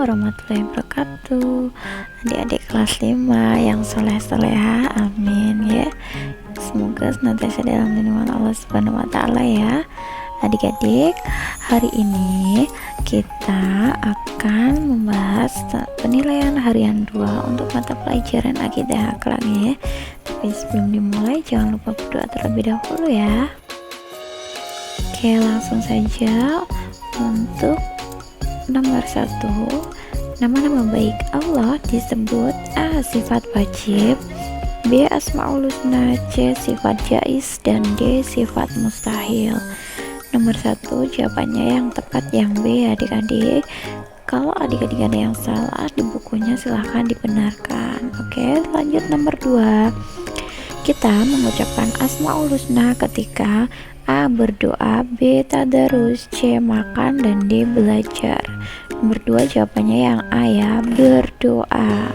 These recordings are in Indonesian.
warahmatullahi wabarakatuh. Adik-adik kelas 5 yang soleh-soleha, amin ya. Semoga senantiasa dalam lindungan Allah Subhanahu wa taala ya. Adik-adik, hari ini kita akan membahas penilaian harian 2 untuk mata pelajaran akidah akhlak ya. Tapi sebelum dimulai jangan lupa berdoa terlebih dahulu ya. Oke, langsung saja untuk nomor 1, nama-nama baik Allah disebut A. Sifat wajib, B. Asmaul husna, C. Sifat jaiz, dan D. Sifat mustahil. Nomor 1 jawabannya yang tepat yang B adik-adik. Kalau adik-adik ada yang salah di bukunya silahkan dibenarkan. Oke, lanjut nomor 2. Kita mengucapkan Asmaul husna ketika A. Berdoa, B. Tadarus, C. Makan, dan D. Belajar. Nomor 2 jawabannya yang A ya, berdoa.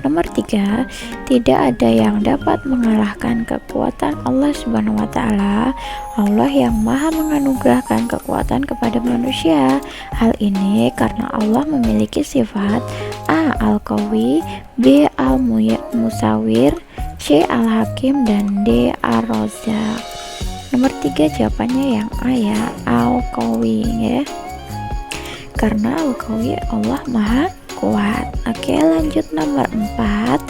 Nomor 3, tidak ada yang dapat mengalahkan kekuatan Allah Subhanahu wa taala. Allah yang Maha menganugerahkan kekuatan kepada manusia. Hal ini karena Allah memiliki sifat A. Al-Qawi, B. Al-Musawwir, C. Al-Hakim, dan D. Ar-Razzaq. Nomor 3 jawabannya yang A ya, Al-Qawi ya. Karena Al-Qawi Allah Maha kuat. Oke, lanjut nomor 4.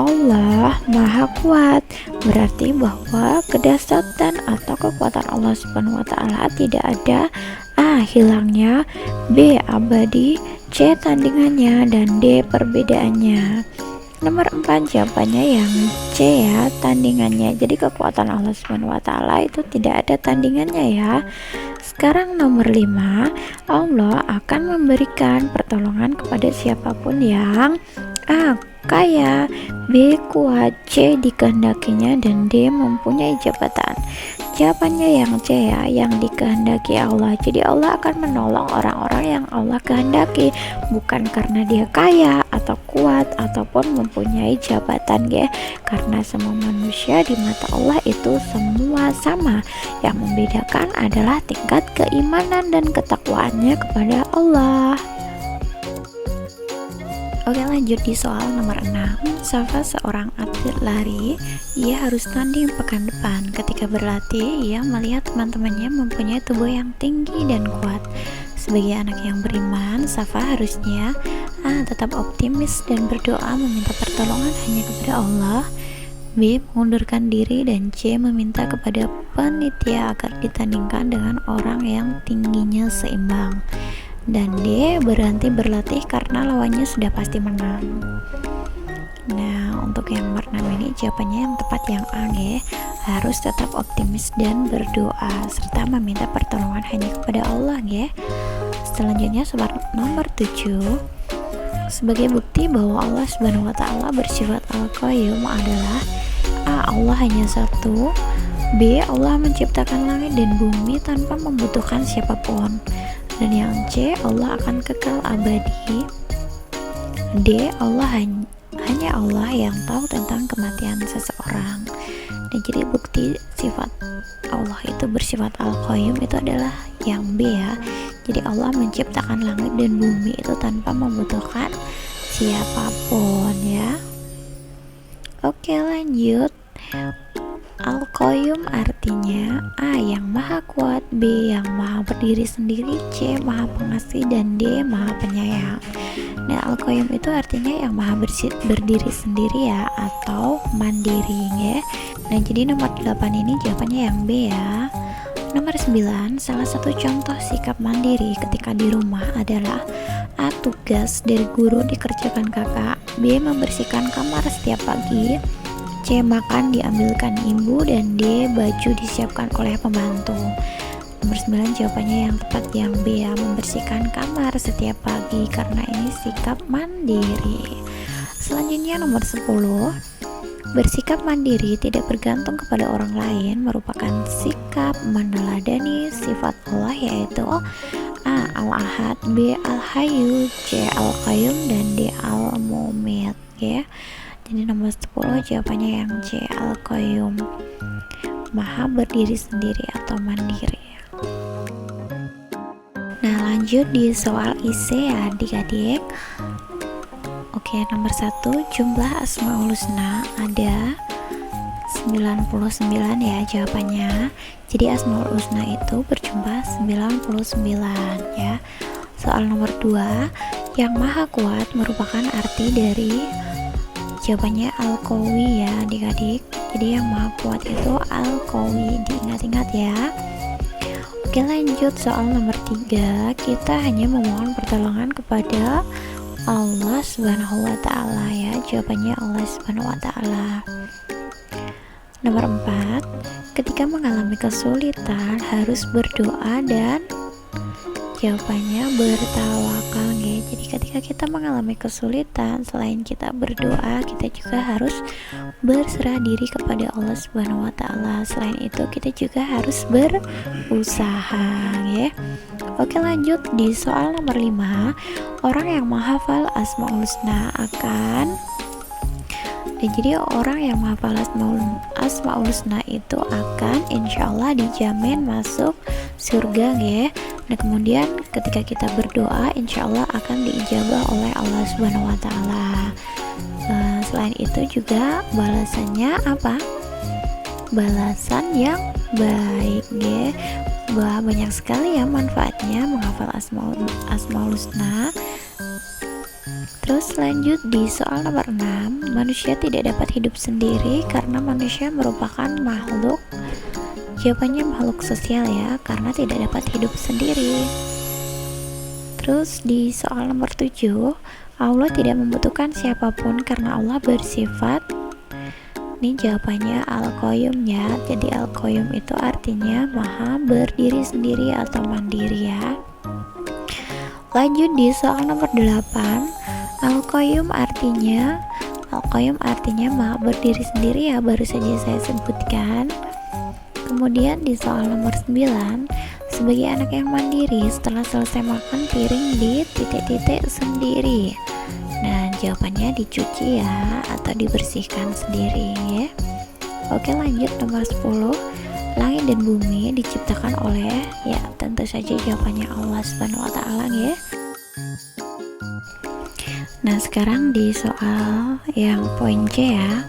Allah Maha kuat berarti bahwa kedahsyatan atau kekuatan Allah Subhanahu wa taala tidak ada A. hilangnya, B. abadi, C. tandingannya, dan D. perbedaannya. Nomor 4 jawabannya yang C ya, tandingannya. Jadi kekuatan Allah Subhanahu wa taala itu tidak ada tandingannya ya. Sekarang nomor 5, Allah akan memberikan pertolongan kepada siapapun yang A. kaya, B. kuat, C. dikehendakinya, dan D. mempunyai jabatan. Jawabannya yang C ya, yang dikehendaki Allah. Jadi Allah akan menolong orang-orang yang Allah kehendaki, bukan karena dia kaya atau kuat ataupun mempunyai jabatan ya. Karena semua manusia di mata Allah itu semua sama. Yang membedakan adalah tingkat keimanan dan ketakwaannya kepada Allah. Oke, lanjut di soal nomor 6. Safa seorang atlet lari, ia harus tanding pekan depan. Ketika berlatih, ia melihat teman-temannya mempunyai tubuh yang tinggi dan kuat. Sebagai anak yang beriman, Safa harusnya A. tetap optimis dan berdoa meminta pertolongan hanya kepada Allah, B. mengundurkan diri, dan C. meminta kepada panitia agar ditandingkan dengan orang yang tingginya seimbang, dan D. berhenti berlatih karena lawannya sudah pasti menang. Nah, untuk yang nomor 6 ini jawabannya yang tepat yang A ya. Harus tetap optimis dan berdoa serta meminta pertolongan hanya kepada Allah ya. Selanjutnya soal nomor 7. Sebagai bukti bahwa Allah Subhanahu wa taala bersifat Al-Qayyum adalah A. Allah hanya satu, B. Allah menciptakan langit dan bumi tanpa membutuhkan siapapun, dan yang C. Allah akan kekal abadi, D. hanya Allah yang tahu tentang kematian seseorang. Dan jadi bukti sifat Allah itu bersifat Al-Qayyum itu adalah yang B ya. Jadi Allah menciptakan langit dan bumi itu tanpa membutuhkan siapapun ya. Oke, lanjut. Al-Qayyum artinya A. yang maha kuat, B. yang maha berdiri sendiri, C. maha pengasih, dan D. maha penyayang. Nah, Al-Qayyum itu artinya yang maha berdiri sendiri ya, atau mandiri ya. Nah, jadi nomor 8 ini jawabannya yang B ya. Nomor 9, salah satu contoh sikap mandiri ketika di rumah adalah A. tugas dari guru dikerjakan kakak, B. membersihkan kamar setiap pagi, C. makan diambilkan ibu, dan D. baju disiapkan oleh pembantu. Nomor 9 jawabannya yang tepat yang B ya, membersihkan kamar setiap pagi karena ini sikap mandiri. Selanjutnya nomor 10. Bersikap mandiri tidak bergantung kepada orang lain merupakan sikap meneladani sifat Allah yaitu A. Al-Ahad, B. Al-Hayyu, C. Al-Qayyum, dan D. Al-Mumit ya. Jadi nomor 10 jawabannya yang C. Al-Qayyum, maha berdiri sendiri atau mandiri. Nah, lanjut di soal isi ya adik-adik. Oke, nomor 1, jumlah Asmaul Husna ada 99 ya jawabannya. Jadi Asmaul Husna itu berjumlah 99 ya. Soal nomor 2, yang maha kuat merupakan arti dari, jawabannya Al-Qawi ya adik-adik. Jadi yang maha kuat itu Al-Qawi, diingat-ingat ya. Oke, lanjut soal nomor 3, kita hanya memohon pertolongan kepada Allah Subhanahu wa ta'ala ya. Jawabannya Allah Subhanahu wa ta'ala. Nomor 4, ketika mengalami kesulitan harus berdoa dan, jawabannya bertawakal ya. Jadi ketika kita mengalami kesulitan, selain kita berdoa, kita juga harus berserah diri kepada Allah Subhanahu wa ta'ala. Selain itu kita juga harus berusaha ya. Oke, lanjut di soal nomor 5, orang yang menghafal Asmaul Husna akan, jadi orang yang menghafal Asmaul Husna itu akan insyaallah dijamin masuk surga ya. Nah, kemudian ketika kita berdoa insyaallah akan diijabah oleh Allah Subhanahu wa ta'ala. Selain itu juga balasannya apa? Balasan yang baik ya. Wah, banyak sekali ya manfaatnya menghafal Asmaul Husna. Terus lanjut di soal nomor 6, manusia tidak dapat hidup sendiri karena manusia merupakan makhluk, jawabannya makhluk sosial ya, karena tidak dapat hidup sendiri. Terus di soal nomor 7, Allah tidak membutuhkan siapapun karena Allah bersifat, ini jawabannya Al-Qayyum ya. Jadi Al-Qayyum itu artinya maha berdiri sendiri atau mandiri ya. Lanjut di soal nomor 8, Al-Qayyum artinya maha berdiri sendiri ya, baru saja saya sebutkan. Kemudian di soal nomor 9, sebagai anak yang mandiri setelah selesai makan piring di titik-titik sendiri. Nah, jawabannya dicuci ya atau dibersihkan sendiri ya. Oke, lanjut nomor 10, langit dan bumi diciptakan oleh, ya tentu saja jawabannya Allah Subhanahu wa ta'ala ya. Nah, sekarang di soal yang poin C ya.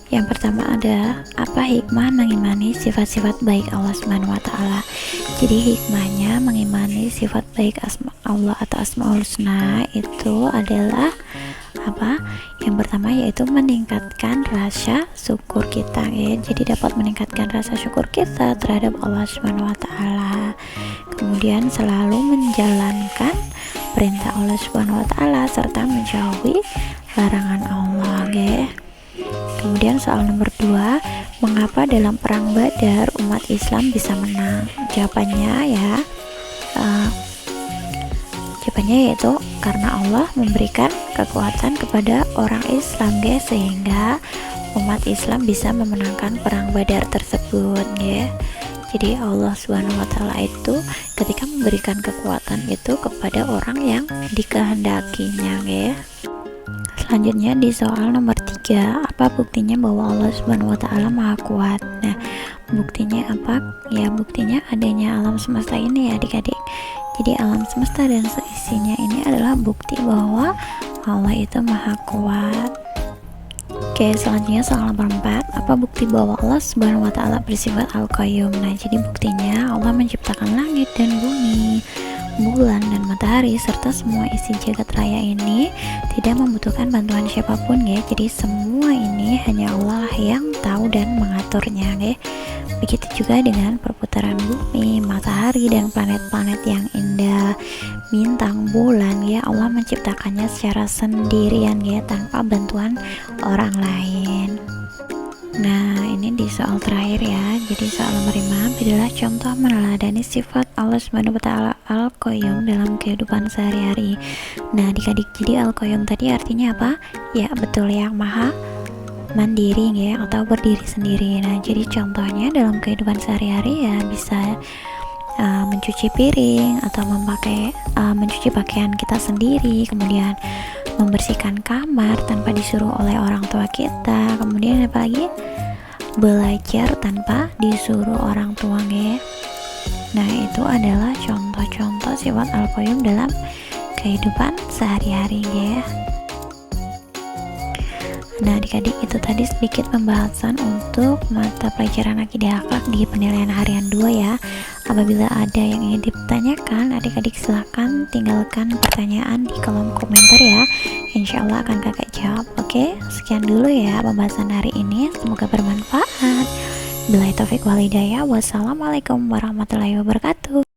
Yang pertama ada, apa hikmah mengimani sifat-sifat baik Allah Subhanahu wa ta'ala? Jadi hikmahnya mengimani sifat baik Allah atau Asmaul Husna itu adalah apa? Yang pertama yaitu meningkatkan rasa syukur kita ya. Jadi dapat meningkatkan rasa syukur kita terhadap Allah Subhanahu wa ta'ala. Kemudian selalu menjalankan perintah Allah Subhanahu wa ta'ala serta menjauhi larangan Allah ya. Kemudian soal nomor 2, mengapa dalam perang Badar umat Islam bisa menang? Jawabannya yaitu karena Allah memberikan kekuatan kepada orang Islam guys, sehingga umat Islam bisa memenangkan perang Badar tersebut ya. Jadi Allah Subhanahu wa ta'ala itu ketika memberikan kekuatan itu kepada orang yang dikehendakinya ya. Selanjutnya di soal nomor 3, apa buktinya bahwa Allah Subhanahu wa ta'ala maha kuat? Nah, buktinya apa? Ya, buktinya adanya alam semesta ini ya adik-adik. Jadi alam semesta dan seisinya ini adalah bukti bahwa Allah itu maha kuat. Oke, selanjutnya soal nomor 4, apa bukti bahwa Allah Subhanahu wa ta'ala bersifat Al-Qayyum? Nah, jadi buktinya Allah menciptakan langit dan bumi, bulan dan matahari serta semua isi jagat raya ini tidak membutuhkan bantuan siapapun ya. Jadi semua ini hanya Allah lah yang tahu dan mengaturnya ya. Begitu juga dengan perputaran bumi, matahari dan planet-planet yang indah, bintang, bulan ya, Allah menciptakannya secara sendirian ya, tanpa bantuan orang lain. Nah, ini di soal terakhir ya. Jadi soal nomor 5, berilah contoh meneladani sifat Allah Subhanahu wa ta'ala Al-Qayyum dalam kehidupan sehari-hari. Nah, adik-adik, jadi Al-Qayyum tadi artinya apa? Ya, betul, yang maha mandiri ya, atau berdiri sendiri. Nah, jadi contohnya dalam kehidupan sehari-hari ya bisa mencuci piring atau mencuci pakaian kita sendiri, kemudian membersihkan kamar tanpa disuruh oleh orang tua kita, kemudian apalagi belajar tanpa disuruh orang tua ya. Nah, itu adalah contoh-contoh sifat al-qayyum dalam kehidupan sehari-hari ya. Nah, adik-adik, itu tadi sedikit pembahasan untuk mata pelajaran akidah akhlak di penilaian harian 2 ya. Apabila ada yang ingin ditanyakan, adik-adik silahkan tinggalkan pertanyaan di kolom komentar ya. Insya Allah akan kakak jawab. Oke, sekian dulu ya pembahasan hari ini. Semoga bermanfaat. Billahi taufiq wal hidayah. Wassalamualaikum warahmatullahi wabarakatuh.